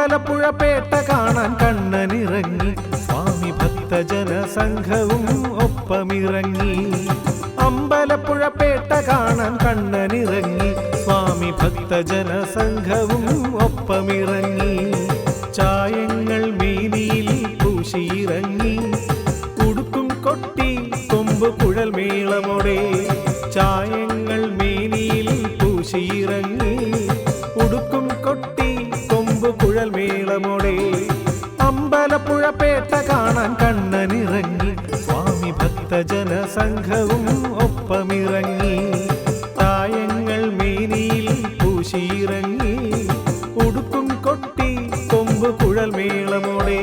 അമ്പലപ്പുഴപേട്ട കാണാൻ കണ്ണനിറങ്ങി സ്വാമി ഭക്തജന സംഘവും ഒപ്പമിറങ്ങി. അമ്പലപ്പുഴപേട്ട കാണാൻ കണ്ണനിറങ്ങി സ്വാമി ഭക്തജന സംഘവും ഒപ്പമിറങ്ങി. ചായങ്ങൾ മേനിയിൽ പൂശിയിറങ്ങി ഉടുക്കും കൊട്ടി കൊമ്പ് കുഴൽ മേളമോടെ. ചായങ്ങൾ മേനിയിൽ പൂശിയിറങ്ങി ഉടുക്കും കൊട്ടി കൊമ്പ് കുഴൽ മേളമോടെ. അമ്പലപ്പുഴപേട്ട കാണാൻ കണ്ണനിറങ്ങി സ്വാമി ഭക്തജന സംഘവും ഒപ്പമിറങ്ങി. ചായങ്ങൾ മേനിയിൽ പൂശിയിറങ്ങി ഉടുക്കും കൊട്ടി കൊമ്പ് കുഴൽ മേളമോടെ.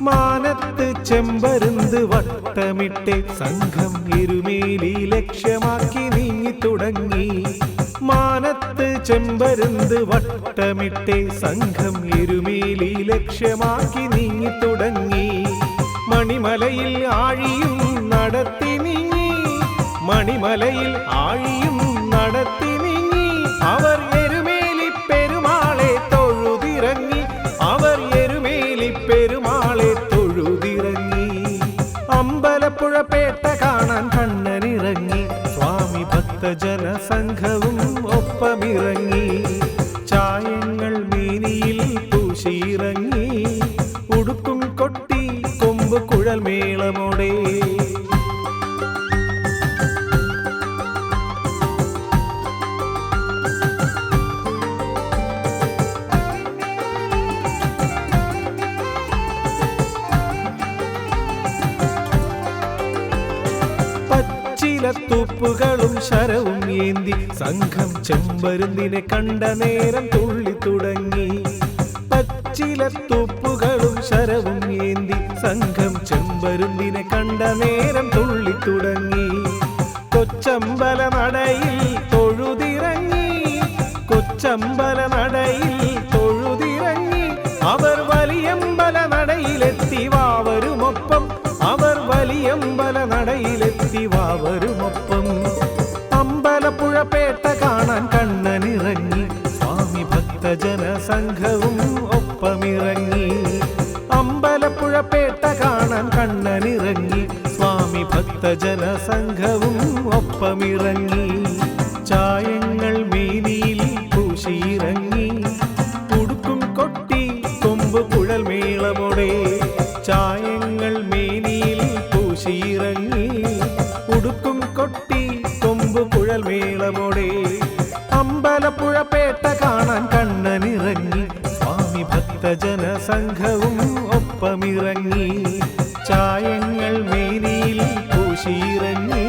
മാനത്ത് ചെമ്പരുന്ത് വട്ടമിട്ട് സംഘം എരുമേലി ലക്ഷ്യമാക്കി നീങ്ങി തുടങ്ങി. മാനത്ത് ചെമ്പരുന്ത് വട്ടമിട്ട് സംഘം എരുമേലി ലക്ഷ്യമാക്കി നീങ്ങി തുടങ്ങി. മണിമലയിൽ ആഴിയും നടത്തി നീങ്ങി. മണിമലയിൽ ആഴിയും നടത്തി നീങ്ങി അവർ എരുമേലി പെരുമാളെ തൊഴുതിറങ്ങി. അവർ എരുമേലി പെരുമാളെ തൊഴുതിറങ്ങി. അമ്പലപ്പുഴപേട്ട കാണാൻ കണ്ണനിറങ്ങി സ്വാമി ഭക്തജന സംഘവും ഒപ്പമിറങ്ങി. ചായങ്ങൾ മേനിയിൽ പൂശിയിറങ്ങി ഉടുക്കും കൊട്ടി കൊമ്പ് കുഴൽ മേളമോടെ. തൂപ്പുകളും ശരവും ഏന്തി സംഘം ചെമ്പരുന്തിനെ കണ്ട നേരം തുള്ളി തുടങ്ങി. പച്ചിലത്തൂപ്പുകളും ശരവും ഏന്തി സംഘം ചെമ്പരുന്തിനെ കണ്ട നേരം തുള്ളി തുടങ്ങി. കൊച്ചമ്പല നടയിൽ തൊഴുതിറങ്ങി. കൊച്ചമ്പല നടയിൽ തൊഴുതിറങ്ങി അവർ വലിയമ്പല നടയിലെത്തി വാവരുമൊപ്പം. അവർ വലിയമ്പല നടയിലെത്തി വാവരുമൊപ്പം. അമ്പലപ്പുഴപേട്ട കാണാൻ കണ്ണനിറങ്ങി സ്വാമി ഭക്തജന സംഘവും ഒപ്പമിറങ്ങി. അമ്പലപ്പുഴപേട്ട കാണാൻ കണ്ണനിറങ്ങി സ്വാമി ഭക്തജന സംഘവും ഒപ്പമിറങ്ങി. ചായങ്ങൾ മേനിയിൽ പൂശിയിറങ്ങി ഉടുക്കും കൊട്ടി കൊമ്പ് കുഴൽ മേളമോടെ. ചായങ്ങൾ മേനിയിൽ പൂശിയിറങ്ങി ഉടുക്കും കൊട്ടി കൊമ്പ് കുഴൽ മേളമോടെ. അമ്പലപ്പുഴപേട്ട കാണാൻ കണ്ണനിറങ്ങി സ്വാമി ഭക്തജന സംഘവും ഒപ്പമിറങ്ങി. ചായങ്ങൾ മേനിയിൽ പൂശിയിറങ്ങി